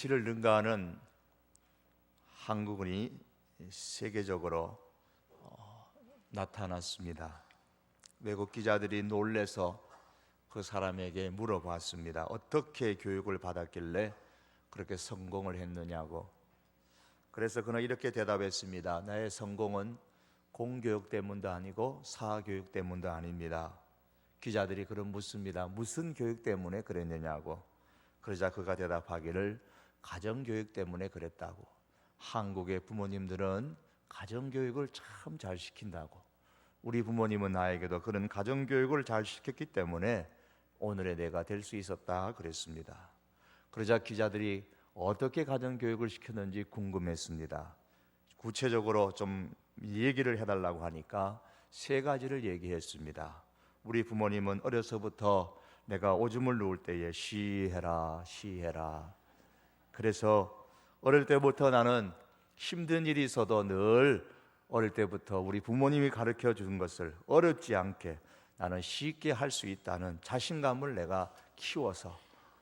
이를 능가하는 한국인이 세계적으로 나타났습니다. 외국 기자들이 놀래서 그 사람에게 물어봤습니다. 어떻게 교육을 받았길래 그렇게 성공을 했느냐고. 그래서 그는 이렇게 대답했습니다. 나의 성공은 공교육 때문도 아니고 사교육 때문도 아닙니다. 기자들이 그럼 묻습니다. 무슨 교육 때문에 그랬느냐고. 그러자 그가 대답하기를 가정교육 때문에 그랬다고. 한국의 부모님들은 가정교육을 참 잘 시킨다고. 우리 부모님은 나에게도 그런 가정교육을 잘 시켰기 때문에 오늘의 내가 될 수 있었다 그랬습니다. 그러자 기자들이 어떻게 가정교육을 시켰는지 궁금했습니다. 구체적으로 좀 얘기를 해달라고 하니까 세 가지를 얘기했습니다. 우리 부모님은 어려서부터 내가 오줌을 누울 때에 쉬해라 쉬해라. 그래서 어릴 때부터 나는 힘든 일이 있어도 늘 어릴 때부터 우리 부모님이 가르쳐 준 것을 어렵지 않게 나는 쉽게 할 수 있다는 자신감을 내가 키워서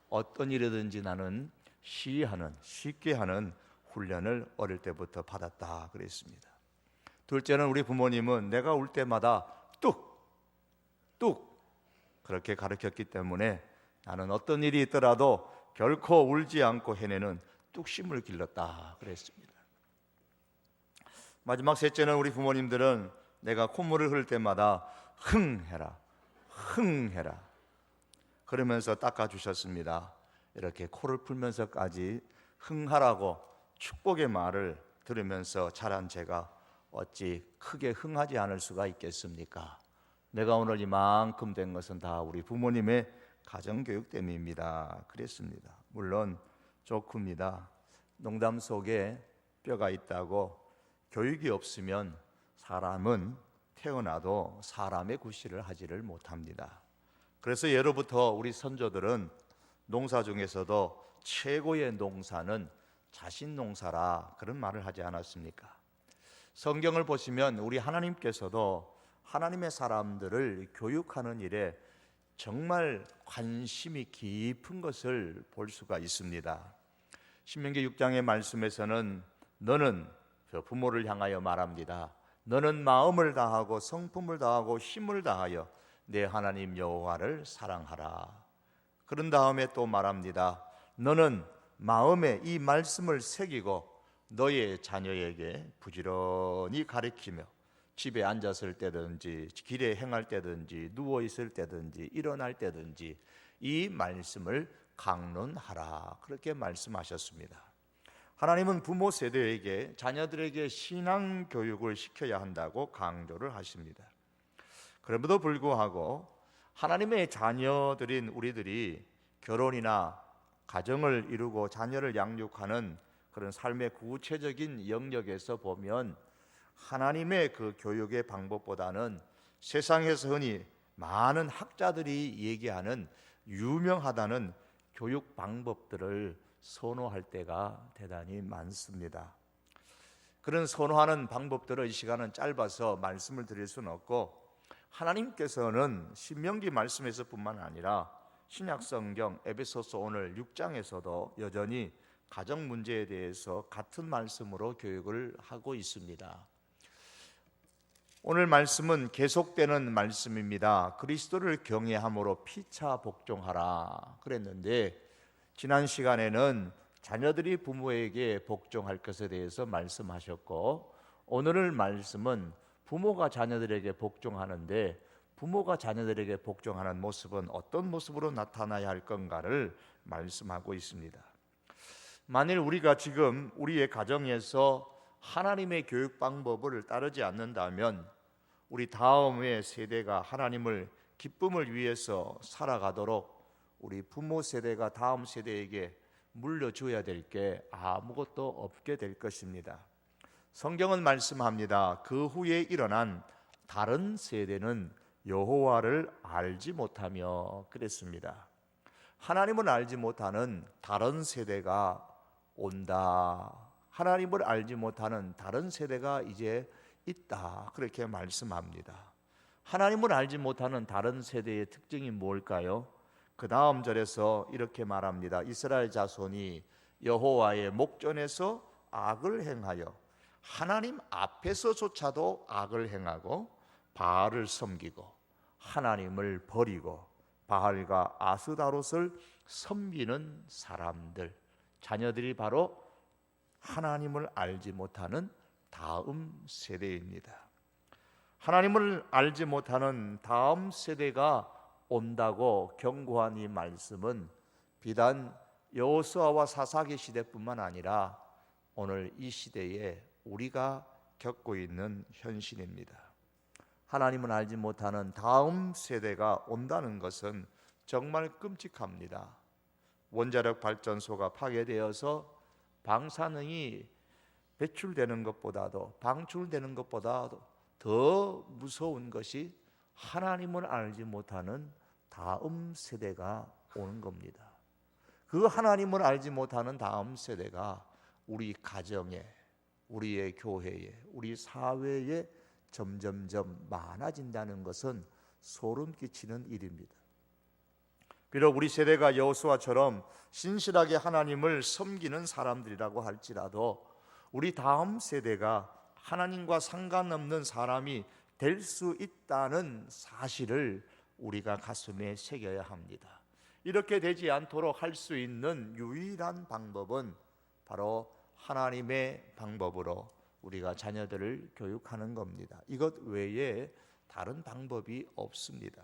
어떤 일이든지 나는 쉽게 하는 훈련을 어릴 때부터 받았다 그랬습니다. 둘째는 우리 부모님은 내가 울 때마다 뚝 그렇게 가르쳤기 때문에 나는 어떤 일이 있더라도 결코 울지 않고 해내는 뚝심을 길렀다 그랬습니다. 마지막 셋째는 우리 부모님들은 내가 콧물을 흘릴 때마다 흥해라 그러면서 닦아주셨습니다. 이렇게 코를 풀면서까지 흥하라고 축복의 말을 들으면서 자란 제가 어찌 크게 흥하지 않을 수가 있겠습니까? 내가 오늘 이만큼 된 것은 다 우리 부모님의 가정교육 때문입니다 그랬습니다. 물론 조금입니다. 농담 속에 뼈가 있다고 교육이 없으면 사람은 태어나도 사람의 구실을 하지를 못합니다. 그래서 예로부터 우리 선조들은 농사 중에서도 최고의 농사는 자신 농사라 그런 말을 하지 않았습니까? 성경을 보시면 우리 하나님께서도 하나님의 사람들을 교육하는 일에 정말 관심이 깊은 것을 볼 수가 있습니다. 신명기 6장의 말씀에서는 너는 부모를 향하여 말합니다. 너는 마음을 다하고 성품을 다하고 힘을 다하여 내 하나님 여호와를 사랑하라. 그런 다음에 또 말합니다. 너는 마음에 이 말씀을 새기고 너의 자녀에게 부지런히 가르치며 집에 앉았을 때든지 길에 행할 때든지 누워 있을 때든지 일어날 때든지 이 말씀을 강론하라. 그렇게 말씀하셨습니다. 하나님은 부모 세대에게 자녀들에게 신앙 교육을 시켜야 한다고 강조를 하십니다. 그럼에도 불구하고 하나님의 자녀들인 우리들이 결혼이나 가정을 이루고 자녀를 양육하는 그런 삶의 구체적인 영역에서 보면 하나님의 그 교육의 방법보다는 세상에서 흔히 많은 학자들이 얘기하는 유명하다는 교육 방법들을 선호할 때가 대단히 많습니다. 그런 선호하는 방법들을 이 시간은 짧아서 말씀을 드릴 수는 없고, 하나님께서는 신명기 말씀에서 뿐만 아니라 신약성경 에베소서 오늘 6장에서도 여전히 가정 문제에 대해서 같은 말씀으로 교육을 하고 있습니다. 오늘 말씀은 계속되는 말씀입니다. 그리스도를 경외함으로 피차 복종하라 그랬는데, 지난 시간에는 자녀들이 부모에게 복종할 것에 대해서 말씀하셨고, 오늘 말씀은 부모가 자녀들에게 복종하는데 부모가 자녀들에게 복종하는 모습은 어떤 모습으로 나타나야 할 건가를 말씀하고 있습니다. 만일 우리가 지금 우리의 가정에서 하나님의 교육 방법을 따르지 않는다면 우리 다음의 세대가 하나님을 기쁨을 위해서 살아가도록 우리 부모 세대가 다음 세대에게 물려줘야 될 게 아무것도 없게 될 것입니다. 성경은 말씀합니다. 그 후에 일어난 다른 세대는 여호와를 알지 못하며 그랬습니다. 하나님을 알지 못하는 다른 세대가 온다. 하나님을 알지 못하는 다른 세대가 이제 있다. 그렇게 말씀합니다. 하나님을 알지 못하는 다른 세대의 특징이 뭘까요? 그 다음 절에서 이렇게 말합니다. 이스라엘 자손이 여호와의 목전에서 악을 행하여 하나님 앞에서조차도 악을 행하고 바알을 섬기고 하나님을 버리고 바알과 아스다롯을 섬기는 사람들, 자녀들이 바로 하나님을 알지 못하는 다음 세대입니다. 하나님을 알지 못하는 다음 세대가 온다고 경고한 이 말씀은 비단 여호수아와 사사기 시대뿐만 아니라 오늘 이 시대에 우리가 겪고 있는 현실입니다. 하나님을 알지 못하는 다음 세대가 온다는 것은 정말 끔찍합니다. 원자력 발전소가 파괴되어서 방사능이 배출되는 것보다도 방출되는 것보다도 더 무서운 것이 하나님을 알지 못하는 다음 세대가 오는 겁니다. 그 하나님을 알지 못하는 다음 세대가 우리 가정에, 우리의 교회에, 우리 사회에 점점점 많아진다는 것은 소름 끼치는 일입니다. 비록 우리 세대가 여호수아처럼 신실하게 하나님을 섬기는 사람들이라고 할지라도 우리 다음 세대가 하나님과 상관없는 사람이 될 수 있다는 사실을 우리가 가슴에 새겨야 합니다. 이렇게 되지 않도록 할 수 있는 유일한 방법은 바로 하나님의 방법으로 우리가 자녀들을 교육하는 겁니다. 이것 외에 다른 방법이 없습니다.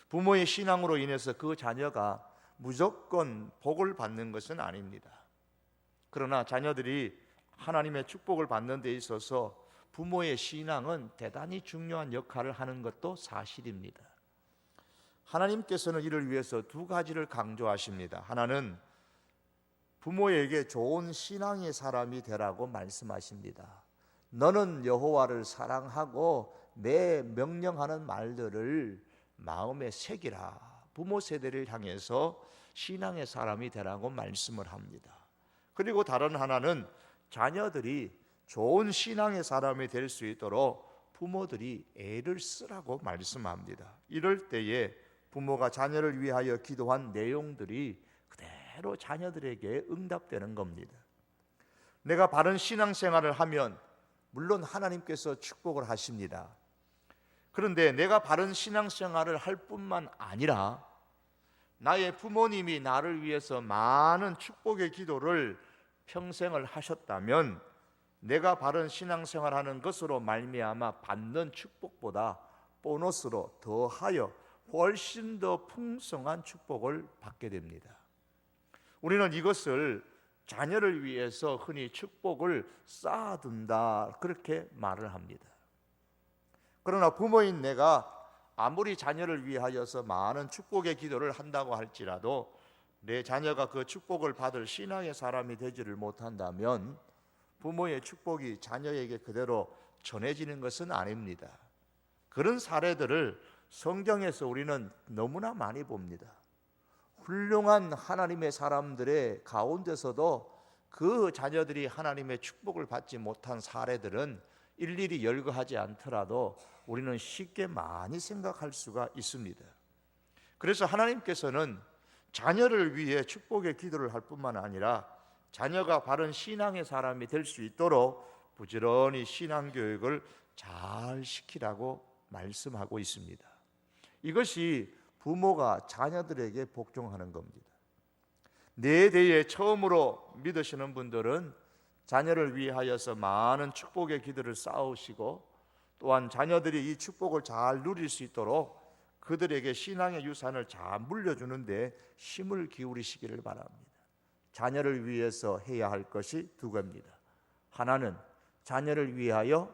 부모의 신앙으로 인해서 그 자녀가 무조건 복을 받는 것은 아닙니다. 그러나 자녀들이 하나님의 축복을 받는 데 있어서 부모의 신앙은 대단히 중요한 역할을 하는 것도 사실입니다. 하나님께서는 이를 위해서 두 가지를 강조하십니다. 하나는 부모에게 좋은 신앙의 사람이 되라고 말씀하십니다. 너는 여호와를 사랑하고 내 명령하는 말들을 마음에 새기라. 부모 세대를 향해서 신앙의 사람이 되라고 말씀을 합니다. 그리고 다른 하나는 자녀들이 좋은 신앙의 사람이 될 수 있도록 부모들이 애를 쓰라고 말씀합니다. 이럴 때에 부모가 자녀를 위하여 기도한 내용들이 그대로 자녀들에게 응답되는 겁니다. 내가 바른 신앙생활을 하면 물론 하나님께서 축복을 하십니다. 그런데 내가 바른 신앙생활을 할 뿐만 아니라 나의 부모님이 나를 위해서 많은 축복의 기도를 평생을 하셨다면 내가 바른 신앙생활하는 것으로 말미암아 받는 축복보다 보너스로 더하여 훨씬 더 풍성한 축복을 받게 됩니다. 우리는 이것을 자녀를 위해서 흔히 축복을 쌓아둔다 그렇게 말을 합니다. 그러나 부모인 내가 아무리 자녀를 위하여서 많은 축복의 기도를 한다고 할지라도 내 자녀가 그 축복을 받을 신앙의 사람이 되지를 못한다면 부모의 축복이 자녀에게 그대로 전해지는 것은 아닙니다. 그런 사례들을 성경에서 우리는 너무나 많이 봅니다. 훌륭한 하나님의 사람들의 가운데서도 그 자녀들이 하나님의 축복을 받지 못한 사례들은 일일이 열거하지 않더라도 우리는 쉽게 많이 생각할 수가 있습니다. 그래서 하나님께서는 자녀를 위해 축복의 기도를 할 뿐만 아니라 자녀가 바른 신앙의 사람이 될 수 있도록 부지런히 신앙교육을 잘 시키라고 말씀하고 있습니다. 이것이 부모가 자녀들에게 복종하는 겁니다. 내 대에 처음으로 믿으시는 분들은 자녀를 위하여서 많은 축복의 기도를 쌓으시고 또한 자녀들이 이 축복을 잘 누릴 수 있도록 그들에게 신앙의 유산을 잘 물려주는 데 힘을 기울이시기를 바랍니다. 자녀를 위해서 해야 할 것이 두 가지입니다. 하나는 자녀를 위하여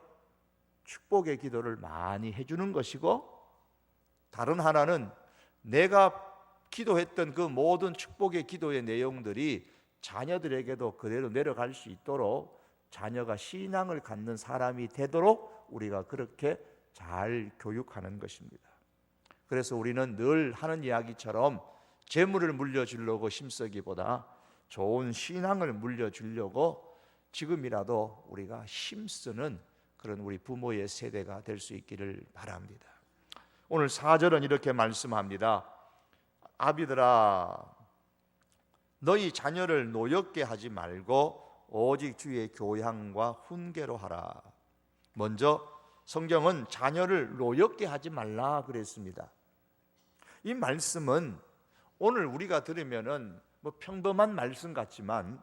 축복의 기도를 많이 해주는 것이고 다른 하나는 내가 기도했던 그 모든 축복의 기도의 내용들이 자녀들에게도 그대로 내려갈 수 있도록 자녀가 신앙을 갖는 사람이 되도록 우리가 그렇게 잘 교육하는 것입니다. 그래서 우리는 늘 하는 이야기처럼 재물을 물려주려고 힘쓰기보다 좋은 신앙을 물려주려고 지금이라도 우리가 힘쓰는 그런 우리 부모의 세대가 될 수 있기를 바랍니다. 오늘 4절은 이렇게 말씀합니다. 아비들아 너희 자녀를 노엽게 하지 말고 오직 주의 교양과 훈계로 하라. 먼저 성경은 자녀를 노엽게 하지 말라 그랬습니다. 이 말씀은 오늘 우리가 들으면은 평범한 말씀 같지만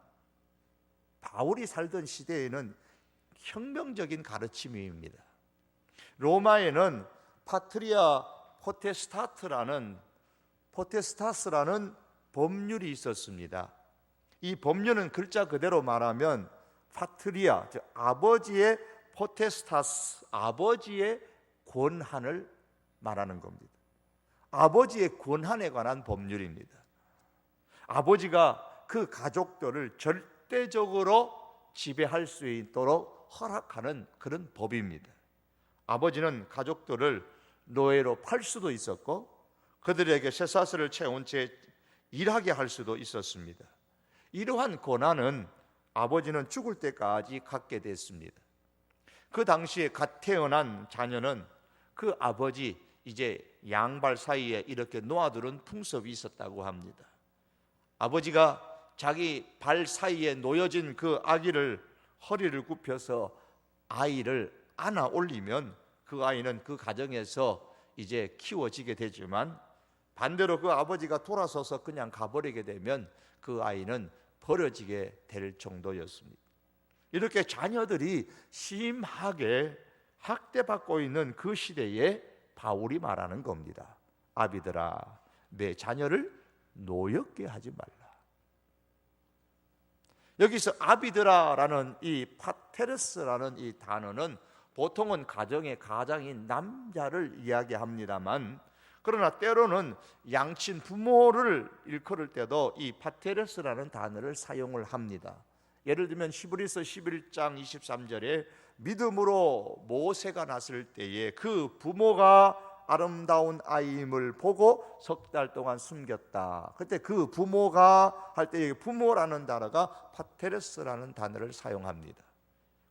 바울이 살던 시대에는 혁명적인 가르침입니다. 로마에는 파트리아 포테스타스라는 법률이 있었습니다. 이 법률은 글자 그대로 말하면 파트리아, 즉 아버지의 포테스타스, 아버지의 권한을 말하는 겁니다. 아버지의 권한에 관한 법률입니다. 아버지가 그 가족들을 절대적으로 지배할 수 있도록 허락하는 그런 법입니다. 아버지는 가족들을 노예로 팔 수도 있었고 그들에게 쇠사슬을 채운 채 일하게 할 수도 있었습니다. 이러한 권한은 아버지는 죽을 때까지 갖게 됐습니다. 그 당시에 갓 태어난 자녀는 그 아버지 이제 양발 사이에 이렇게 놓아두는 풍습이 있었다고 합니다. 아버지가 자기 발 사이에 놓여진 그 아기를 허리를 굽혀서 아이를 안아 올리면 그 아이는 그 가정에서 이제 키워지게 되지만 반대로 그 아버지가 돌아서서 그냥 가버리게 되면 그 아이는 버려지게 될 정도였습니다. 이렇게 자녀들이 심하게 학대받고 있는 그 시대에 바울이 말하는 겁니다. 아비들아, 내 자녀를 노엽게 하지 말라. 여기서 아비드라라는 이 파테르스라는 이 단어는 보통은 가정의 가장인 남자를 이야기합니다만, 그러나 때로는 양친 부모를 일컬을 때도 이 파테르스라는 단어를 사용을 합니다. 예를 들면 히브리서 11장 23절에 믿음으로 모세가 났을 때에 그 부모가 아름다운 아이임을 보고 석 달 동안 숨겼다. 그때 그 부모가 할 때 부모라는 단어가 파테르스라는 단어를 사용합니다.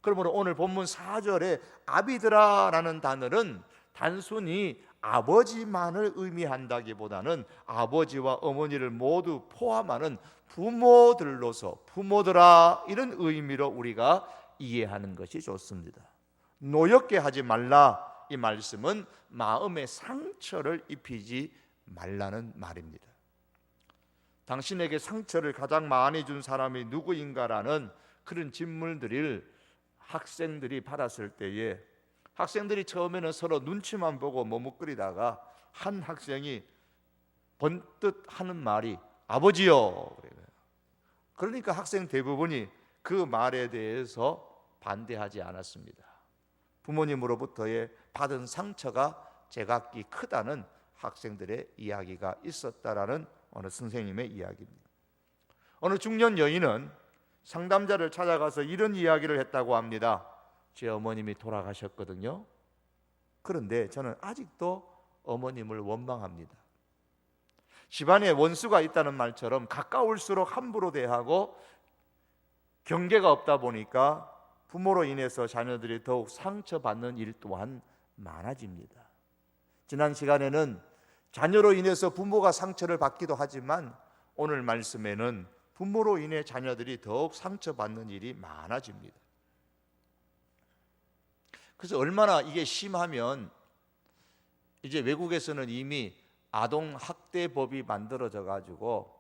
그러므로 오늘 본문 4절에 아비드라라는 단어는 단순히 아버지만을 의미한다기보다는 아버지와 어머니를 모두 포함하는 부모들로서 부모들아 이런 의미로 우리가 이해하는 것이 좋습니다. 노엽게 하지 말라, 이 말씀은 마음의 상처를 입히지 말라는 말입니다. 당신에게 상처를 가장 많이 준 사람이 누구인가라는 그런 질문들을 학생들이 받았을 때에 학생들이 처음에는 서로 눈치만 보고 머뭇거리다가 한 학생이 번뜩 하는 말이 아버지요. 그러니까 학생 대부분이 그 말에 대해서 반대하지 않았습니다. 부모님으로부터의 받은 상처가 제각기 크다는 학생들의 이야기가 있었다라는 어느 선생님의 이야기입니다. 어느 중년 여인은 상담자를 찾아가서 이런 이야기를 했다고 합니다. 제 어머님이 돌아가셨거든요. 그런데 저는 아직도 어머님을 원망합니다. 집안에 원수가 있다는 말처럼 가까울수록 함부로 대하고 경계가 없다 보니까 부모로 인해서 자녀들이 더욱 상처받는 일 또한 많아집니다. 지난 시간에는 자녀로 인해서 부모가 상처를 받기도 하지만 오늘 말씀에는 부모로 인해 자녀들이 더욱 상처받는 일이 많아집니다. 그래서 얼마나 이게 심하면 이제 외국에서는 이미 아동학대법이 만들어져 가지고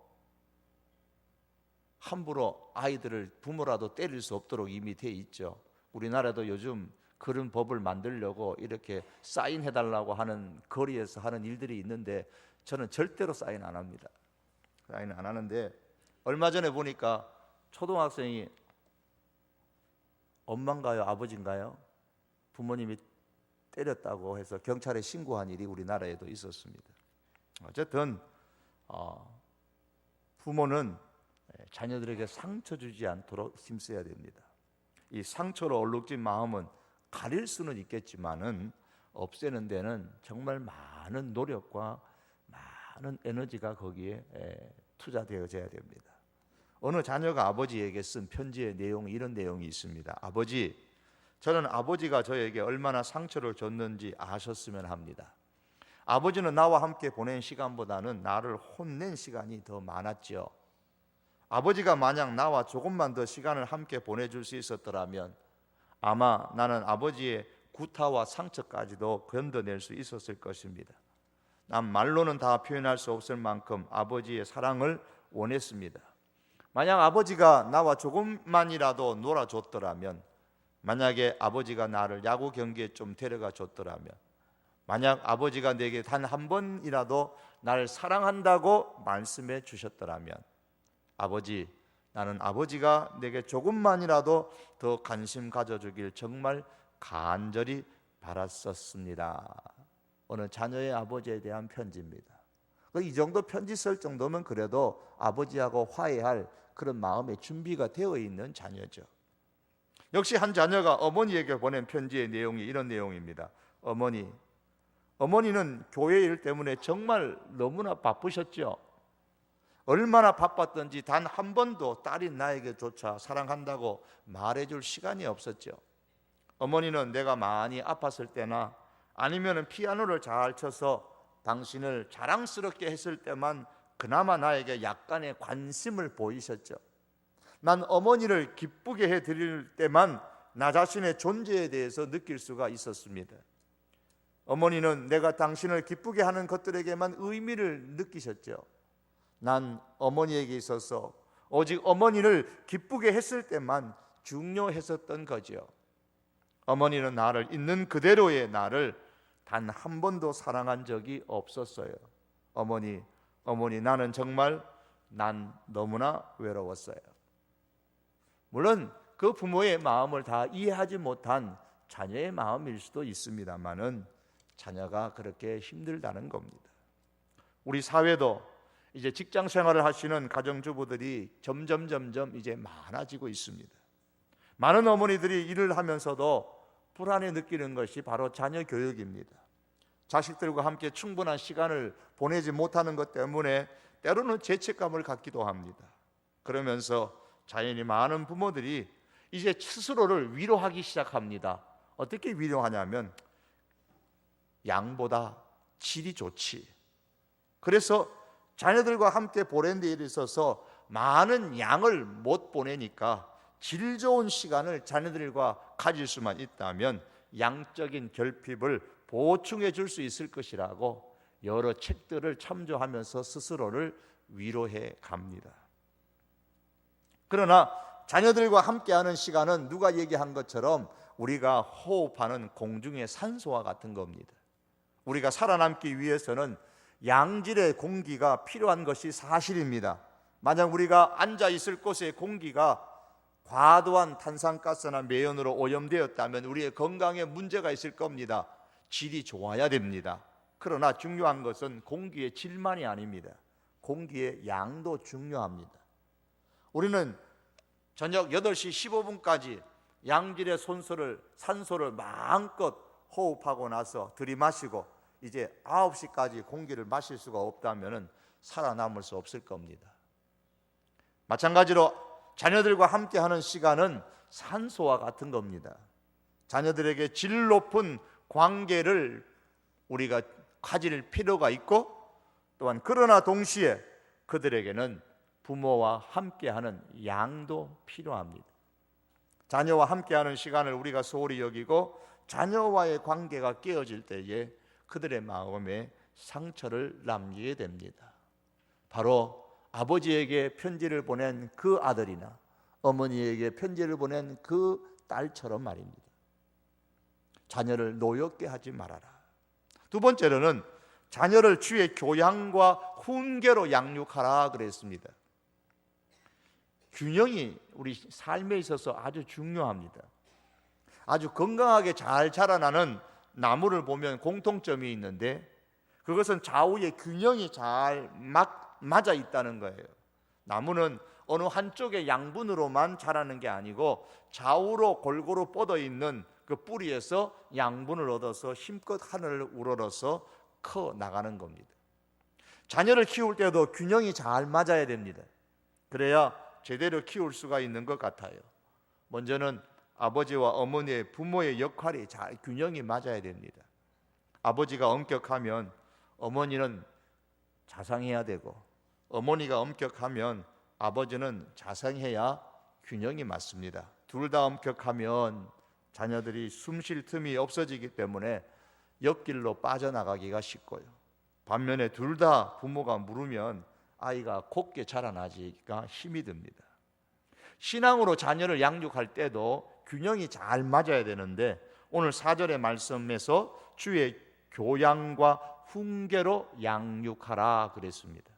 함부로 아이들을 부모라도 때릴 수 없도록 이미 돼 있죠. 우리나라도 요즘 그런 법을 만들려고 이렇게 사인해달라고 하는 거리에서 하는 일들이 있는데 저는 절대로 사인 안 합니다. 사인 안 하는데 얼마 전에 보니까 초등학생이 엄마인가요 아버지인가요? 부모님이 때렸다고 해서 경찰에 신고한 일이 우리나라에도 있었습니다. 어쨌든 부모는 자녀들에게 상처 주지 않도록 힘써야 됩니다. 이 상처로 얼룩진 마음은 가릴 수는 있겠지만은 없애는 데는 정말 많은 노력과 많은 에너지가 거기에 투자되어져야 됩니다. 어느 자녀가 아버지에게 쓴 편지의 내용, 이런 내용이 있습니다. 아버지, 저는 아버지가 저에게 얼마나 상처를 줬는지 아셨으면 합니다. 아버지는 나와 함께 보낸 시간보다는 나를 혼낸 시간이 더 많았죠. 아버지가 만약 나와 조금만 더 시간을 함께 보내줄 수 있었더라면 아마 나는 아버지의 구타와 상처까지도 견뎌낼 수 있었을 것입니다. 난 말로는 다 표현할 수 없을 만큼 아버지의 사랑을 원했습니다. 만약 아버지가 나와 조금만이라도 놀아줬더라면, 만약에 아버지가 나를 야구 경기에 좀 데려가 줬더라면, 만약 아버지가 내게 단 한 번이라도 나를 사랑한다고 말씀해 주셨더라면, 아버지, 나는 아버지가 내게 조금만이라도 더 관심 가져주길 정말 간절히 바랐었습니다. 어느 자녀의 아버지에 대한 편지입니다. 이 정도 편지 쓸 정도면 그래도 아버지하고 화해할 그런 마음의 준비가 되어 있는 자녀죠. 역시 한 자녀가 어머니에게 보낸 편지의 내용이 이런 내용입니다. 어머니는 교회 일 때문에 정말 너무나 바쁘셨죠. 얼마나 바빴던지 단 한 번도 딸인 나에게조차 사랑한다고 말해줄 시간이 없었죠. 어머니는 내가 많이 아팠을 때나 아니면 피아노를 잘 쳐서 당신을 자랑스럽게 했을 때만 그나마 나에게 약간의 관심을 보이셨죠. 난 어머니를 기쁘게 해드릴 때만 나 자신의 존재에 대해서 느낄 수가 있었습니다. 어머니는 내가 당신을 기쁘게 하는 것들에게만 의미를 느끼셨죠. 난 어머니에게 있어서 오직 어머니를 기쁘게 했을 때만 중요했었던 거죠. 어머니는 나를 있는 그대로의 나를 단 한 번도 사랑한 적이 없었어요. 어머니, 나는 정말 너무나 외로웠어요. 물론 그 부모의 마음을 다 이해하지 못한 자녀의 마음일 수도 있습니다만은 자녀가 그렇게 힘들다는 겁니다. 우리 사회도 이제 직장 생활을 하시는 가정주부들이 점점 이제 많아지고 있습니다. 많은 어머니들이 일을 하면서도 불안해 느끼는 것이 바로 자녀 교육입니다. 자식들과 함께 충분한 시간을 보내지 못하는 것 때문에 때로는 죄책감을 갖기도 합니다. 그러면서 자연히 많은 부모들이 이제 스스로를 위로하기 시작합니다. 어떻게 위로하냐면 양보다 질이 좋지. 그래서 자녀들과 함께 보낸 데 있어서 많은 양을 못 보내니까 질 좋은 시간을 자녀들과 가질 수만 있다면 양적인 결핍을 보충해 줄 수 있을 것이라고 여러 책들을 참조하면서 스스로를 위로해 갑니다. 그러나 자녀들과 함께하는 시간은 누가 얘기한 것처럼 우리가 호흡하는 공중의 산소와 같은 겁니다. 우리가 살아남기 위해서는 양질의 공기가 필요한 것이 사실입니다. 만약 우리가 앉아 있을 곳의 공기가 과도한 탄산가스나 매연으로 오염되었다면 우리의 건강에 문제가 있을 겁니다. 질이 좋아야 됩니다. 그러나 중요한 것은 공기의 질만이 아닙니다. 공기의 양도 중요합니다. 우리는 저녁 8시 15분까지 양질의 산소를 마음껏 호흡하고 나서 들이마시고 이제 9시까지 공기를 마실 수가 없다면 살아남을 수 없을 겁니다. 마찬가지로 자녀들과 함께하는 시간은 산소와 같은 겁니다. 자녀들에게 질 높은 관계를 우리가 가질 필요가 있고, 또한 그러나 동시에 그들에게는 부모와 함께하는 양도 필요합니다. 자녀와 함께하는 시간을 우리가 소홀히 여기고 자녀와의 관계가 깨어질 때에 그들의 마음에 상처를 남기게 됩니다. 바로 아버지에게 편지를 보낸 그 아들이나 어머니에게 편지를 보낸 그 딸처럼 말입니다. 자녀를 노엽게 하지 말아라. 두 번째로는 자녀를 주의 교양과 훈계로 양육하라 그랬습니다. 균형이 우리 삶에 있어서 아주 중요합니다. 아주 건강하게 잘 자라나는 나무를 보면 공통점이 있는데 그것은 좌우의 균형이 잘 맞아 있다는 거예요. 나무는 어느 한쪽의 양분으로만 자라는 게 아니고 좌우로 골고루 뻗어 있는 그 뿌리에서 양분을 얻어서 힘껏 하늘을 우러러서 커 나가는 겁니다. 자녀를 키울 때도 균형이 잘 맞아야 됩니다. 그래야 제대로 키울 수가 있는 것 같아요. 먼저는 아버지와 어머니의 부모의 역할이 잘 균형이 맞아야 됩니다. 아버지가 엄격하면 어머니는 자상해야 되고, 어머니가 엄격하면 아버지는 자상해야 균형이 맞습니다. 둘 다 엄격하면 자녀들이 숨 쉴 틈이 없어지기 때문에 옆길로 빠져나가기가 쉽고요. 반면에 둘 다 부모가 물으면 아이가 곱게 자라나기가 힘이 듭니다. 신앙으로 자녀를 양육할 때도 균형이 잘 맞아야 되는데 오늘 4절의 말씀에서 주의 교양과 훈계로 양육하라 그랬습니다.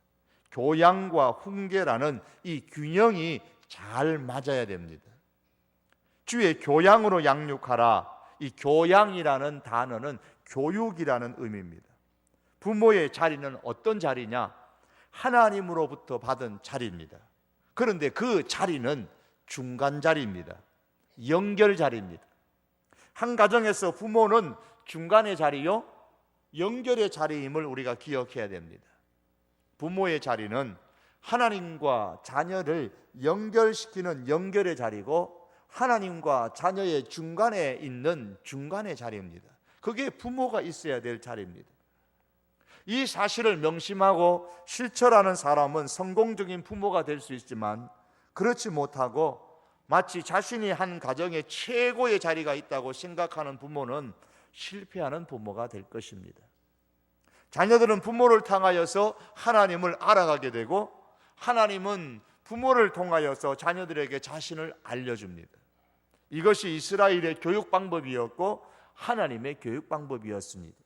교양과 훈계라는 이 균형이 잘 맞아야 됩니다. 주의 교양으로 양육하라. 이 교양이라는 단어는 교육이라는 의미입니다. 부모의 자리는 어떤 자리냐? 하나님으로부터 받은 자리입니다. 그런데 그 자리는 중간 자리입니다. 연결 자리입니다. 한 가정에서 부모는 중간의 자리요, 연결의 자리임을 우리가 기억해야 됩니다. 부모의 자리는 하나님과 자녀를 연결시키는 연결의 자리고 하나님과 자녀의 중간에 있는 중간의 자리입니다. 그게 부모가 있어야 될 자리입니다. 이 사실을 명심하고 실천하는 사람은 성공적인 부모가 될 수 있지만 그렇지 못하고 마치 자신이 한 가정에 최고의 자리가 있다고 생각하는 부모는 실패하는 부모가 될 것입니다. 자녀들은 부모를 통하여서 하나님을 알아가게 되고 하나님은 부모를 통하여서 자녀들에게 자신을 알려줍니다. 이것이 이스라엘의 교육 방법이었고 하나님의 교육 방법이었습니다.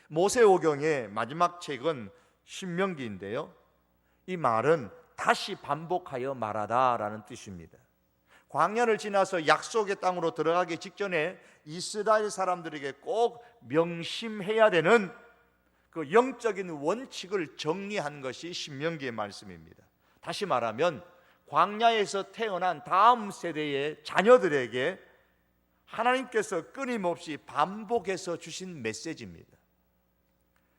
모세오경의 마지막 책은 신명기인데요, 이 말은 다시 반복하여 말하다라는 뜻입니다. 광야를 지나서 약속의 땅으로 들어가기 직전에 이스라엘 사람들에게 꼭 명심해야 되는 그 영적인 원칙을 정리한 것이 신명기의 말씀입니다. 다시 말하면 광야에서 태어난 다음 세대의 자녀들에게 하나님께서 끊임없이 반복해서 주신 메시지입니다.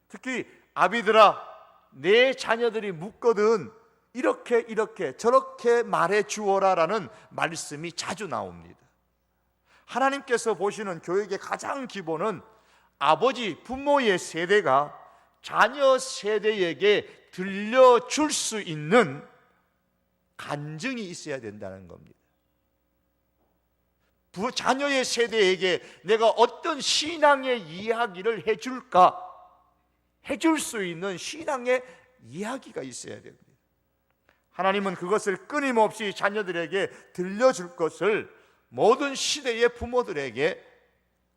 특히 아비들아, 내 자녀들이 묻거든 이렇게 저렇게 말해 주어라라는 말씀이 자주 나옵니다. 하나님께서 보시는 교육의 가장 기본은 아버지, 부모의 세대가 자녀 세대에게 들려줄 수 있는 간증이 있어야 된다는 겁니다. 자녀의 세대에게 내가 어떤 신앙의 이야기를 해줄까? 해줄 수 있는 신앙의 이야기가 있어야 됩니다. 하나님은 그것을 끊임없이 자녀들에게 들려줄 것을 모든 시대의 부모들에게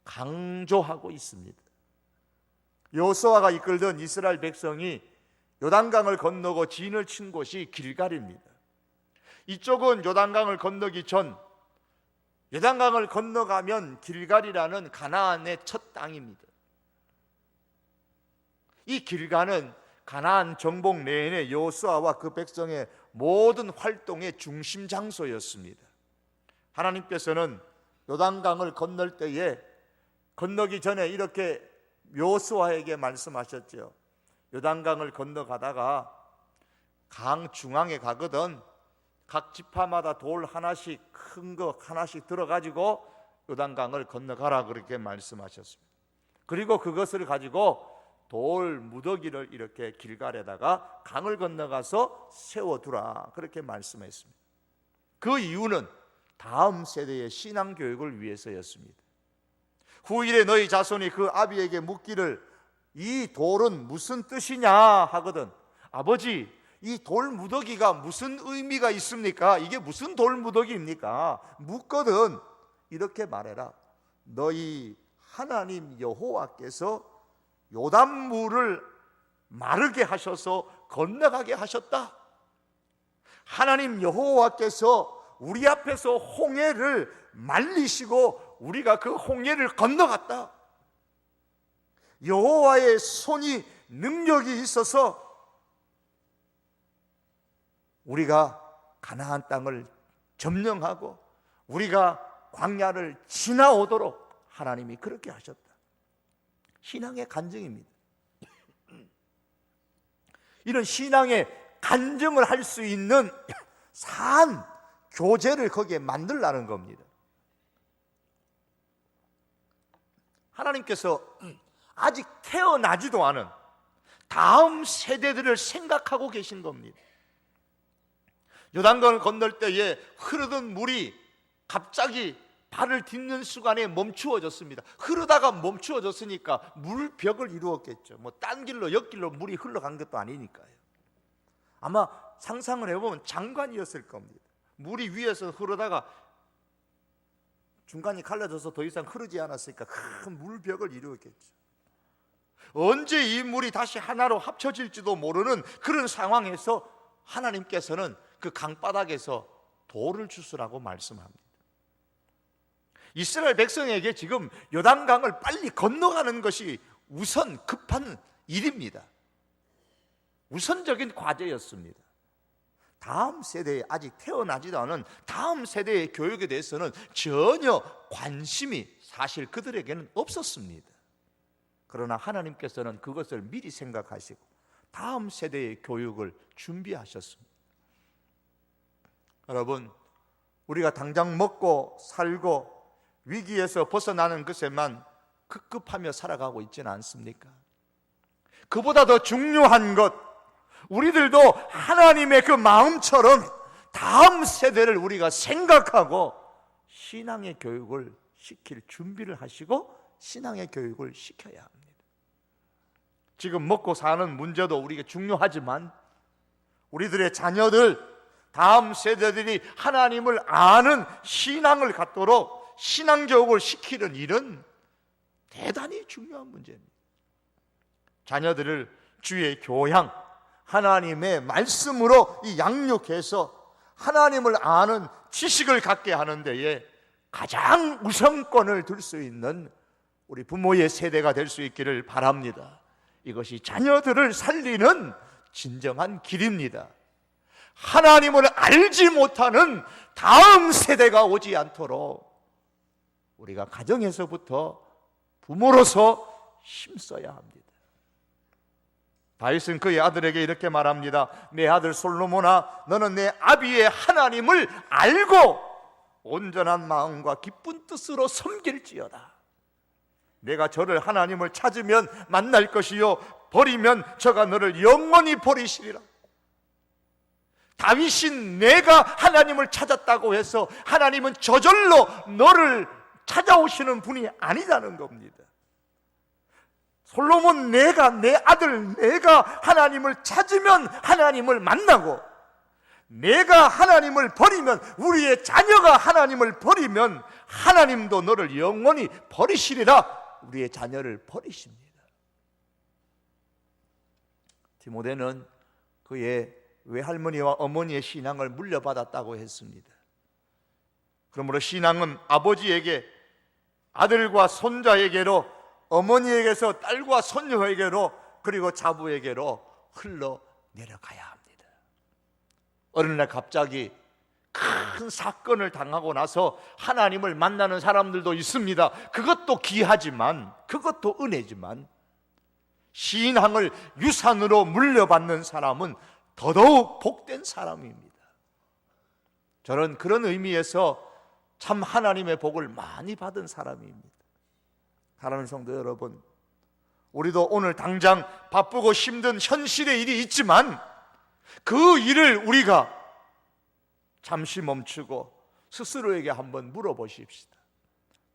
강조하고 있습니다. 여호수아가 이끌던 이스라엘 백성이 요단강을 건너고 진을 친 곳이 길갈입니다. 이쪽은 요단강을 건너기 전, 요단강을 건너가면 길갈이라는 가나안의 첫 땅입니다. 이 길갈은 가나안 정복 내내 여호수아와 그 백성의 모든 활동의 중심 장소였습니다. 하나님께서는 요단강을 건널 때에 건너기 전에 이렇게 여호수아에게 말씀하셨죠. 요단강을 건너가다가 강 중앙에 가거든 각 지파마다 돌 하나씩, 큰 거 하나씩 들어가지고 요단강을 건너가라 그렇게 말씀하셨습니다. 그리고 그것을 가지고 돌 무더기를 이렇게 길갈에다가 강을 건너가서 세워두라 그렇게 말씀했습니다. 그 이유는 다음 세대의 신앙 교육을 위해서였습니다. 후일에 너희 자손이 그 아비에게 묻기를 이 돌은 무슨 뜻이냐 하거든, 아버지 이 돌 무더기가 무슨 의미가 있습니까? 이게 무슨 돌 무더기입니까? 묻거든 이렇게 말해라. 너희 하나님 여호와께서 요단물을 마르게 하셔서 건너가게 하셨다. 하나님 여호와께서 우리 앞에서 홍해를 말리시고 우리가 그 홍해를 건너갔다. 여호와의 손이 능력이 있어서 우리가 가나안 땅을 점령하고 우리가 광야를 지나오도록 하나님이 그렇게 하셨다. 신앙의 간증입니다. 이런 신앙의 간증을 할 수 있는 산 교재를 거기에 만들라는 겁니다. 하나님께서 아직 태어나지도 않은 다음 세대들을 생각하고 계신 겁니다. 요단강을 건널 때에 흐르던 물이 갑자기 발을 딛는 순간에 멈추어졌습니다. 흐르다가 멈추어졌으니까 물벽을 이루었겠죠. 뭐 딴 길로 옆길로 물이 흘러간 것도 아니니까요. 아마 상상을 해보면 장관이었을 겁니다. 물이 위에서 흐르다가 중간이 갈라져서 더 이상 흐르지 않았으니까 큰 물벽을 이루었겠죠. 언제 이 물이 다시 하나로 합쳐질지도 모르는 그런 상황에서 하나님께서는 그 강바닥에서 돌을 주스라고 말씀합니다. 이스라엘 백성에게 지금 요단강을 빨리 건너가는 것이 우선 급한 일입니다. 우선적인 과제였습니다. 다음 세대에, 아직 태어나지도 않은 다음 세대의 교육에 대해서는 전혀 관심이 사실 그들에게는 없었습니다. 그러나 하나님께서는 그것을 미리 생각하시고 다음 세대의 교육을 준비하셨습니다. 여러분, 우리가 당장 먹고 살고 위기에서 벗어나는 것에만 급급하며 살아가고 있지는 않습니까? 그보다 더 중요한 것, 우리들도 하나님의 그 마음처럼 다음 세대를 우리가 생각하고 신앙의 교육을 시킬 준비를 하시고 신앙의 교육을 시켜야 합니다. 지금 먹고 사는 문제도 우리가 중요하지만 우리들의 자녀들, 다음 세대들이 하나님을 아는 신앙을 갖도록 신앙교육을 시키는 일은 대단히 중요한 문제입니다. 자녀들을 주의 교양, 하나님의 말씀으로 이 양육해서 하나님을 아는 지식을 갖게 하는 데에 가장 우선권을 둘 수 있는 우리 부모의 세대가 될 수 있기를 바랍니다. 이것이 자녀들을 살리는 진정한 길입니다. 하나님을 알지 못하는 다음 세대가 오지 않도록 우리가 가정에서부터 부모로서 힘써야 합니다. 다윗은 그의 아들에게 이렇게 말합니다. 내 아들 솔로몬아, 너는 내 아비의 하나님을 알고 온전한 마음과 기쁜 뜻으로 섬길지어다. 내가 저를 하나님을 찾으면 만날 것이요 버리면 저가 너를 영원히 버리시리라. 다윗이 내가 하나님을 찾았다고 해서 하나님은 저절로 너를 찾아오시는 분이 아니라는 겁니다. 솔로몬 내가, 내 아들 내가 하나님을 찾으면 하나님을 만나고, 내가 하나님을 버리면, 우리의 자녀가 하나님을 버리면 하나님도 너를 영원히 버리시리라. 우리의 자녀를 버리십니다. 디모데는 그의 외할머니와 어머니의 신앙을 물려받았다고 했습니다. 그러므로 신앙은 아버지에게, 아들과 손자에게로, 어머니에게서 딸과 손녀에게로, 그리고 자부에게로 흘러내려가야 합니다. 어느 날 갑자기 큰 사건을 당하고 나서 하나님을 만나는 사람들도 있습니다. 그것도 귀하지만, 그것도 은혜지만, 신앙을 유산으로 물려받는 사람은 더더욱 복된 사람입니다. 저는 그런 의미에서 참 하나님의 복을 많이 받은 사람입니다. 사랑하는 성도 여러분, 우리도 오늘 당장 바쁘고 힘든 현실의 일이 있지만 그 일을 우리가 잠시 멈추고 스스로에게 한번 물어보십시다.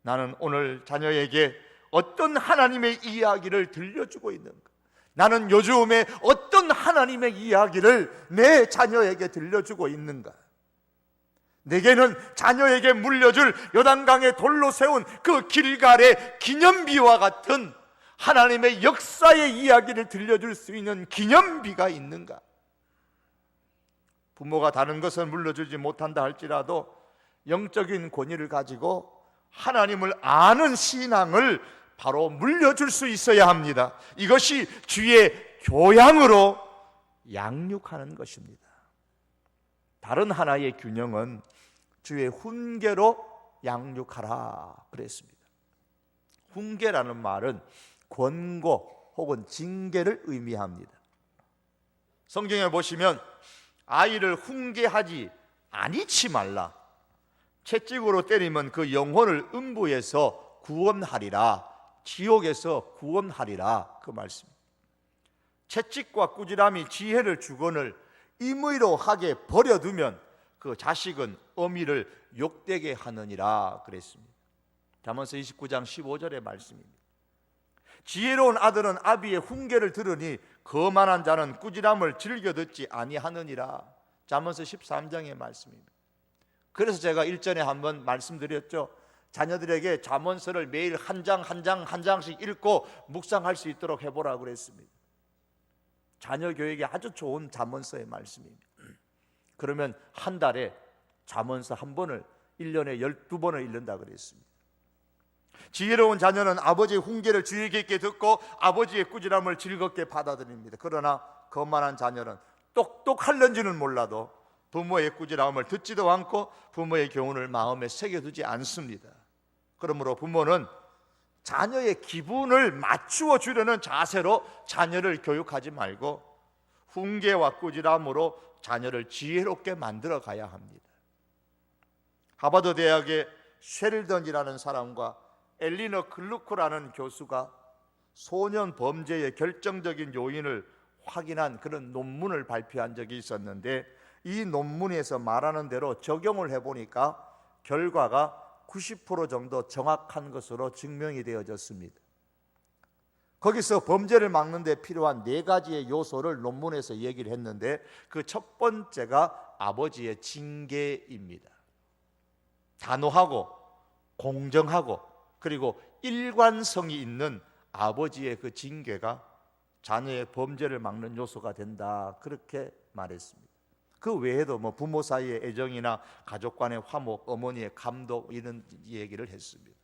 나는 오늘 자녀에게 어떤 하나님의 이야기를 들려주고 있는가? 나는 요즘에 어떤 하나님의 이야기를 내 자녀에게 들려주고 있는가? 내게는 자녀에게 물려줄 요단강에 돌로 세운 그 길갈의 기념비와 같은 하나님의 역사의 이야기를 들려줄 수 있는 기념비가 있는가? 부모가 다른 것은 물려주지 못한다 할지라도 영적인 권위를 가지고 하나님을 아는 신앙을 바로 물려줄 수 있어야 합니다. 이것이 주의 교양으로 양육하는 것입니다. 다른 하나의 균형은 주의 훈계로 양육하라 그랬습니다. 훈계라는 말은 권고 혹은 징계를 의미합니다. 성경에 보시면 아이를 훈계하지 아니치 말라, 채찍으로 때리면 그 영혼을 음부에서 구원하리라, 지옥에서 구원하리라, 그 말씀입니다. 채찍과 꾸지람이 지혜를 주거늘 임의로 하게 버려두면 그 자식은 어미를 욕되게 하느니라 그랬습니다. 잠언서 29장 15절의 말씀입니다. 지혜로운 아들은 아비의 훈계를 들으니 거만한 자는 꾸지람을 즐겨 듣지 아니하느니라. 잠언서 13장의 말씀입니다. 그래서 제가 일전에 한번 말씀드렸죠. 자녀들에게 잠언서를 매일 한 장씩 읽고 묵상할 수 있도록 해보라고 그랬습니다. 자녀 교육에 아주 좋은 잠언서의 말씀입니다. 그러면 한 달에 잠언서 한 번을 1년에 12번을 읽는다 그랬습니다. 지혜로운 자녀는 아버지의 훈계를 주의 깊게 듣고 아버지의 꾸지람을 즐겁게 받아들입니다. 그러나 거만한 자녀는 똑똑할는지는 몰라도 부모의 꾸지람을 듣지도 않고 부모의 교훈을 마음에 새겨두지 않습니다. 그러므로 부모는 자녀의 기분을 맞추어 주려는 자세로 자녀를 교육하지 말고 훈계와 꾸지람으로 자녀를 지혜롭게 만들어 가야 합니다. 하버드 대학의 셰를던이라는 사람과 엘리너 클루크라는 교수가 소년 범죄의 결정적인 요인을 확인한 그런 논문을 발표한 적이 있었는데, 이 논문에서 말하는 대로 적용을 해보니까 결과가 90% 정도 정확한 것으로 증명이 되어졌습니다. 거기서 범죄를 막는 데 필요한 4가지의 요소를 논문에서 얘기를 했는데, 그 첫 번째가 아버지의 징계입니다. 단호하고 공정하고 그리고 일관성이 있는 아버지의 그 징계가 자녀의 범죄를 막는 요소가 된다, 그렇게 말했습니다. 그 외에도 부모 사이의 애정이나 가족 간의 화목, 어머니의 감독, 이런 얘기를 했습니다.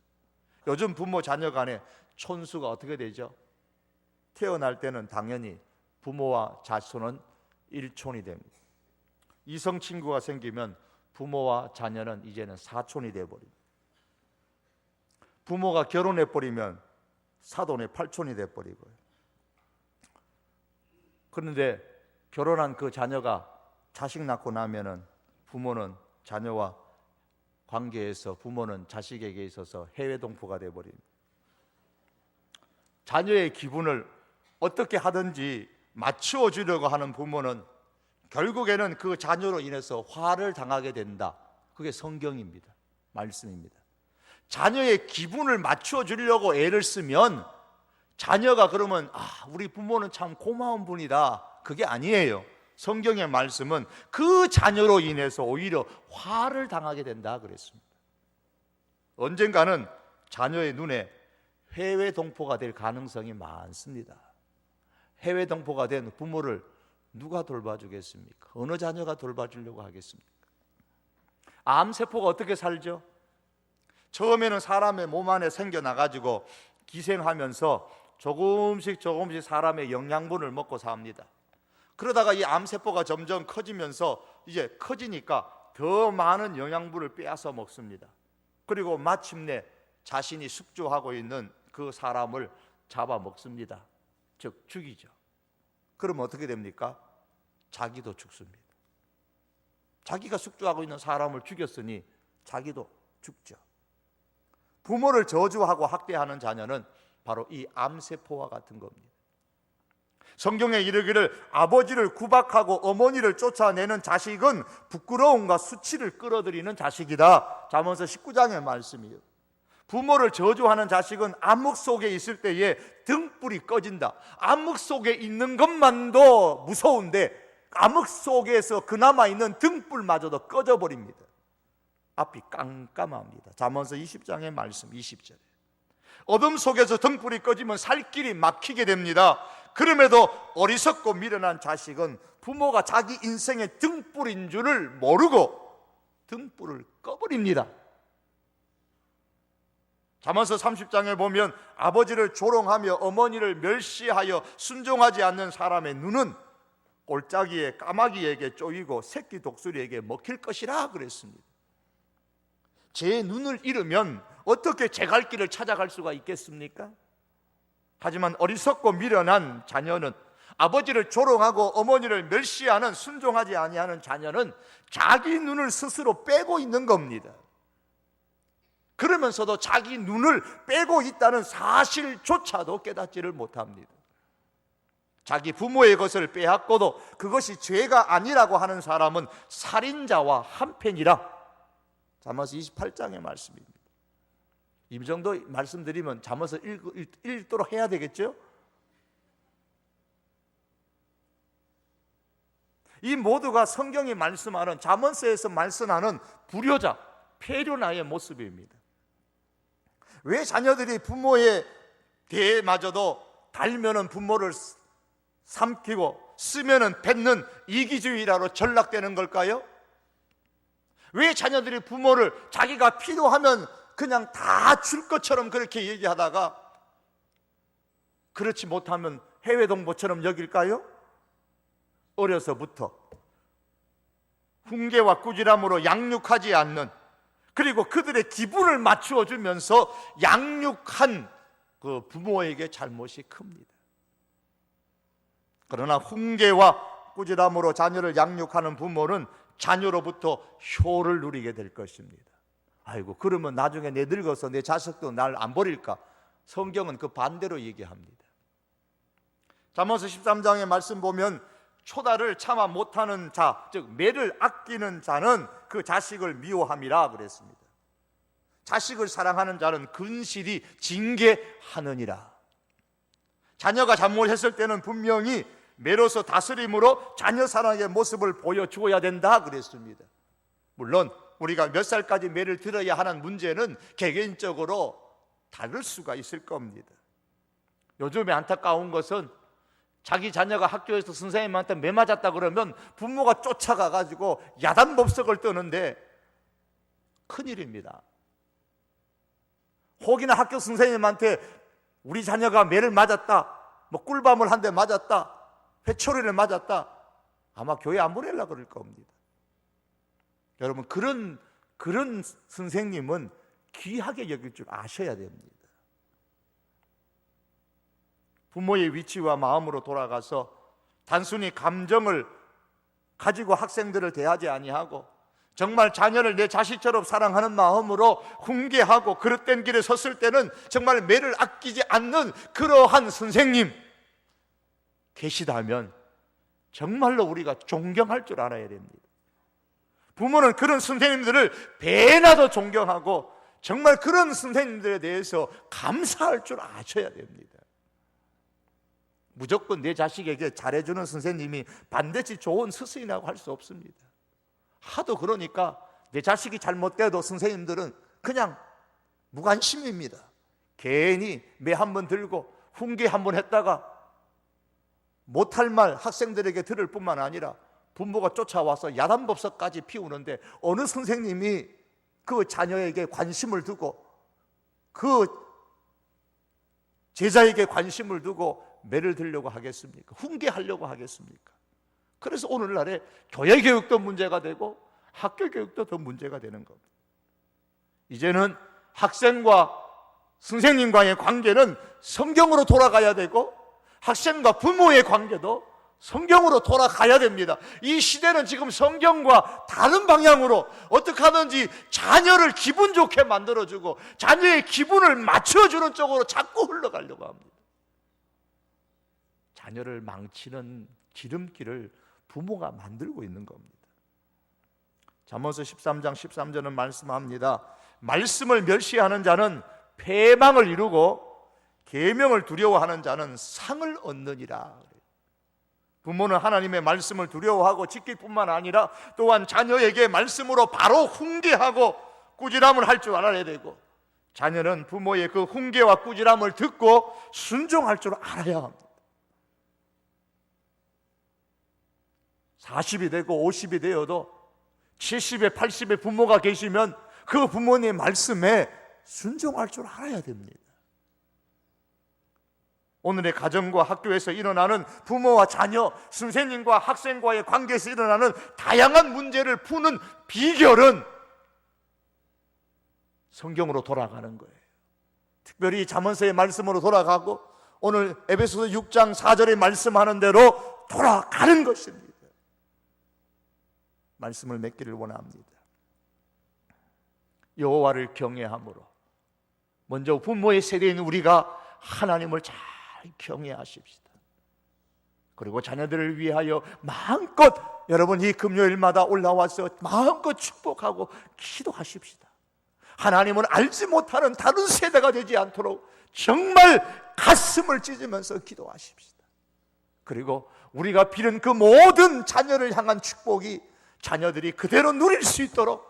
요즘 부모 자녀 간의 촌수가 어떻게 되죠? 태어날 때는 당연히 부모와 자손은 일촌이 됩니다. 이성 친구가 생기면 부모와 자녀는 이제는 사촌이 되어버립니다. 부모가 결혼해버리면 사돈의 팔촌이 되어버리고요. 그런데 결혼한 그 자녀가 자식 낳고 나면은 부모는 자녀와 관계에서, 부모는 자식에게 있어서 해외 동포가 되어버립니다. 자녀의 기분을 어떻게 하든지 맞추어 주려고 하는 부모는 결국에는 그 자녀로 인해서 화를 당하게 된다. 그게 성경입니다. 말씀입니다. 자녀의 기분을 맞추어 주려고 애를 쓰면 자녀가 그러면 우리 부모는 참 고마운 분이다, 그게 아니에요. 성경의 말씀은 그 자녀로 인해서 오히려 화를 당하게 된다 그랬습니다. 언젠가는 자녀의 눈에 해외 동포가 될 가능성이 많습니다. 해외 동포가 된 부모를 누가 돌봐주겠습니까? 어느 자녀가 돌봐주려고 하겠습니까? 암세포가 어떻게 살죠? 처음에는 사람의 몸 안에 생겨나가지고 기생하면서 조금씩 사람의 영양분을 먹고 삽니다. 그러다가 이 암세포가 점점 커지면서 이제 커지니까 더 많은 영양분을 빼앗아 먹습니다. 그리고 마침내 자신이 숙주하고 있는 그 사람을 잡아먹습니다. 즉 죽이죠. 그러면 어떻게 됩니까? 자기도 죽습니다. 자기가 숙주하고 있는 사람을 죽였으니 자기도 죽죠. 부모를 저주하고 학대하는 자녀는 바로 이 암세포와 같은 겁니다. 성경에 이르기를 아버지를 구박하고 어머니를 쫓아내는 자식은 부끄러움과 수치를 끌어들이는 자식이다. 잠언서 19장의 말씀이에요. 부모를 저주하는 자식은 암흑 속에 있을 때에 등불이 꺼진다. 암흑 속에 있는 것만도 무서운데 암흑 속에서 그나마 있는 등불마저도 꺼져버립니다. 앞이 깜깜합니다. 잠언서 20장의 말씀 20절에 어둠 속에서 등불이 꺼지면 살 길이 막히게 됩니다. 그럼에도 어리석고 미련한 자식은 부모가 자기 인생의 등불인 줄을 모르고 등불을 꺼버립니다. 잠언서 30장에 보면 아버지를 조롱하며 어머니를 멸시하여 순종하지 않는 사람의 눈은 골짜기에 까마귀에게 쪼이고 새끼 독수리에게 먹힐 것이라 그랬습니다. 제 눈을 잃으면 어떻게 제 갈 길을 찾아갈 수가 있겠습니까? 하지만 어리석고 미련한 자녀는, 아버지를 조롱하고 어머니를 멸시하는, 순종하지 아니하는 자녀는 자기 눈을 스스로 빼고 있는 겁니다. 그러면서도 자기 눈을 빼고 있다는 사실조차도 깨닫지를 못합니다. 자기 부모의 것을 빼앗고도 그것이 죄가 아니라고 하는 사람은 살인자와 한편이라. 잠언서 28장의 말씀입니다. 이 정도 말씀드리면 잠언서 읽도록 해야 되겠죠? 이 모두가 성경이 말씀하는, 잠언서에서 말씀하는 불효자, 폐륜아의 모습입니다. 왜 자녀들이 부모의 대마저도 달면은 부모를 삼키고 쓰면은 뱉는 이기주의라로 전락되는 걸까요? 왜 자녀들이 부모를 자기가 필요하면 그냥 다 줄 것처럼 그렇게 얘기하다가 그렇지 못하면 해외동포처럼 여길까요? 어려서부터 훈계와 꾸지람으로 양육하지 않는, 그리고 그들의 기분을 맞추어 주면서 양육한 그 부모에게 잘못이 큽니다. 그러나 훈계와 꾸지람으로 자녀를 양육하는 부모는 자녀로부터 효를 누리게 될 것입니다. 아이고, 그러면 나중에 내 늙어서 내 자식도 날 안 버릴까? 성경은 그 반대로 얘기합니다. 잠언서 13장의 말씀 보면 초다를 참아 못하는 자, 즉 매를 아끼는 자는 그 자식을 미워함이라 그랬습니다. 자식을 사랑하는 자는 근실이 징계하느니라. 자녀가 잘못했을 때는 분명히 매로서 다스림으로 자녀 사랑의 모습을 보여주어야 된다 그랬습니다. 물론 우리가 몇 살까지 매를 들어야 하는 문제는 개개인적으로 다를 수가 있을 겁니다. 요즘에 안타까운 것은 자기 자녀가 학교에서 선생님한테 매 맞았다 그러면 부모가 쫓아가 가지고 야단법석을 뜨는데 큰일입니다. 혹이나 학교 선생님한테 우리 자녀가 매를 맞았다, 뭐 꿀밤을 한 대 맞았다, 회초리를 맞았다, 아마 교회 안 보내려고 그럴 겁니다. 여러분, 그런 선생님은 귀하게 여길 줄 아셔야 됩니다. 부모의 위치와 마음으로 돌아가서 단순히 감정을 가지고 학생들을 대하지 아니하고 정말 자녀를 내 자식처럼 사랑하는 마음으로 훈계하고 그릇된 길에 섰을 때는 정말 매를 아끼지 않는 그러한 선생님 계시다면 정말로 우리가 존경할 줄 알아야 됩니다. 부모는 그런 선생님들을 배나 더 존경하고 정말 그런 선생님들에 대해서 감사할 줄 아셔야 됩니다. 무조건 내 자식에게 잘해주는 선생님이 반드시 좋은 스승이라고 할 수 없습니다. 하도 그러니까 내 자식이 잘못돼도 선생님들은 그냥 무관심입니다. 괜히 매 한 번 들고 훈계 한 번 했다가 못할 말 학생들에게 들을 뿐만 아니라 부모가 쫓아와서 야단법석까지 피우는데 어느 선생님이 그 자녀에게 관심을 두고 그 제자에게 관심을 두고 매를 들려고 하겠습니까? 훈계하려고 하겠습니까? 그래서 오늘날에 교회 교육도 문제가 되고 학교 교육도 더 문제가 되는 겁니다. 이제는 학생과 선생님과의 관계는 성경으로 돌아가야 되고 학생과 부모의 관계도 성경으로 돌아가야 됩니다. 이 시대는 지금 성경과 다른 방향으로 어떻게 하든지 자녀를 기분 좋게 만들어주고 자녀의 기분을 맞춰주는 쪽으로 자꾸 흘러가려고 합니다. 자녀를 망치는 기름길을 부모가 만들고 있는 겁니다. 잠언서 13장 13절은 말씀합니다. 말씀을 멸시하는 자는 패망을 이루고 계명을 두려워하는 자는 상을 얻느니라. 부모는 하나님의 말씀을 두려워하고 지킬 뿐만 아니라 또한 자녀에게 말씀으로 바로 훈계하고 꾸지람을 할 줄 알아야 되고 자녀는 부모의 그 훈계와 꾸지람을 듣고 순종할 줄 알아야 합니다. 40이 되고 50이 되어도 70에 80의 부모가 계시면 그 부모님 말씀에 순종할 줄 알아야 됩니다. 오늘의 가정과 학교에서 일어나는 부모와 자녀, 선생님과 학생과의 관계에서 일어나는 다양한 문제를 푸는 비결은 성경으로 돌아가는 거예요. 특별히 잠언서의 말씀으로 돌아가고 오늘 에베소서 6장 4절에 말씀하는 대로 돌아가는 것입니다. 말씀을 맺기를 원합니다. 여호와를 경외함으로 먼저 부모의 세대인 우리가 하나님을 잘 경외하십시다. 그리고 자녀들을 위하여 마음껏 여러분 이 금요일마다 올라와서 마음껏 축복하고 기도하십시다. 하나님은 알지 못하는 다른 세대가 되지 않도록 정말 가슴을 찢으면서 기도하십시다. 그리고 우리가 빌은 그 모든 자녀를 향한 축복이 자녀들이 그대로 누릴 수 있도록,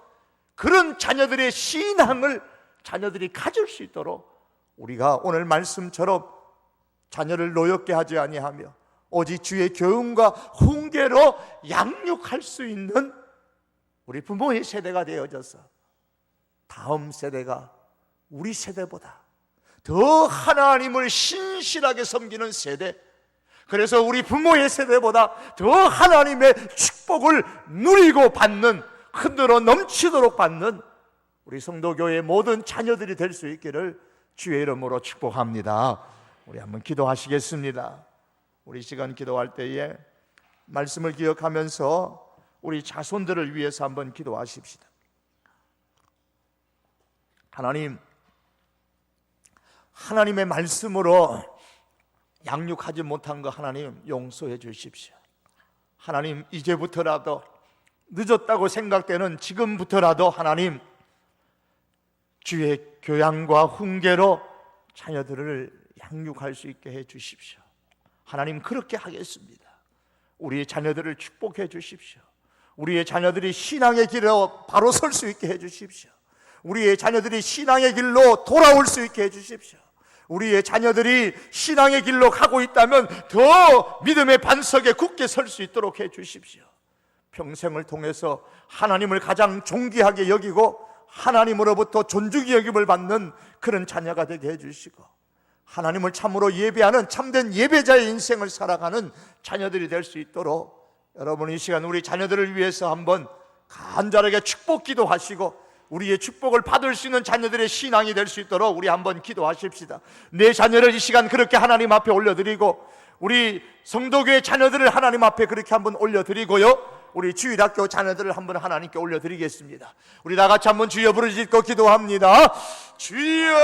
그런 자녀들의 신앙을 자녀들이 가질 수 있도록 우리가 오늘 말씀처럼 자녀를 노엽게 하지 아니하며 오직 주의 교훈과 훈계로 양육할 수 있는 우리 부모의 세대가 되어져서 다음 세대가 우리 세대보다 더 하나님을 신실하게 섬기는 세대, 그래서 우리 부모의 세대보다 더 하나님의 축복을 누리고 받는, 흔들어 넘치도록 받는 우리 성도교회의 모든 자녀들이 될 수 있기를 주의 이름으로 축복합니다. 우리 한번 기도하시겠습니다. 우리 시간 기도할 때에 말씀을 기억하면서 우리 자손들을 위해서 한번 기도하십시다. 하나님의 말씀으로 양육하지 못한 거 하나님 용서해 주십시오. 하나님, 이제부터라도 늦었다고 생각되는 지금부터라도 하나님 주의 교양과 훈계로 자녀들을 양육할 수 있게 해 주십시오. 하나님, 그렇게 하겠습니다. 우리의 자녀들을 축복해 주십시오. 우리의 자녀들이 신앙의 길로 바로 설 수 있게 해 주십시오. 우리의 자녀들이 신앙의 길로 돌아올 수 있게 해 주십시오. 우리의 자녀들이 신앙의 길로 가고 있다면 더 믿음의 반석에 굳게 설 수 있도록 해 주십시오. 평생을 통해서 하나님을 가장 존귀하게 여기고 하나님으로부터 존중의 여김을 받는 그런 자녀가 되게 해주시고, 하나님을 참으로 예배하는 참된 예배자의 인생을 살아가는 자녀들이 될 수 있도록 여러분 이 시간 우리 자녀들을 위해서 한번 간절하게 축복 기도하시고 우리의 축복을 받을 수 있는 자녀들의 신앙이 될 수 있도록 우리 한번 기도하십시다. 내 자녀를 이 시간 그렇게 하나님 앞에 올려드리고, 우리 성도교회 자녀들을 하나님 앞에 그렇게 한번 올려드리고요, 우리 주일학교 자녀들을 한번 하나님께 올려드리겠습니다. 우리 다 같이 한번 주여 부르짖고 기도합니다. 주여!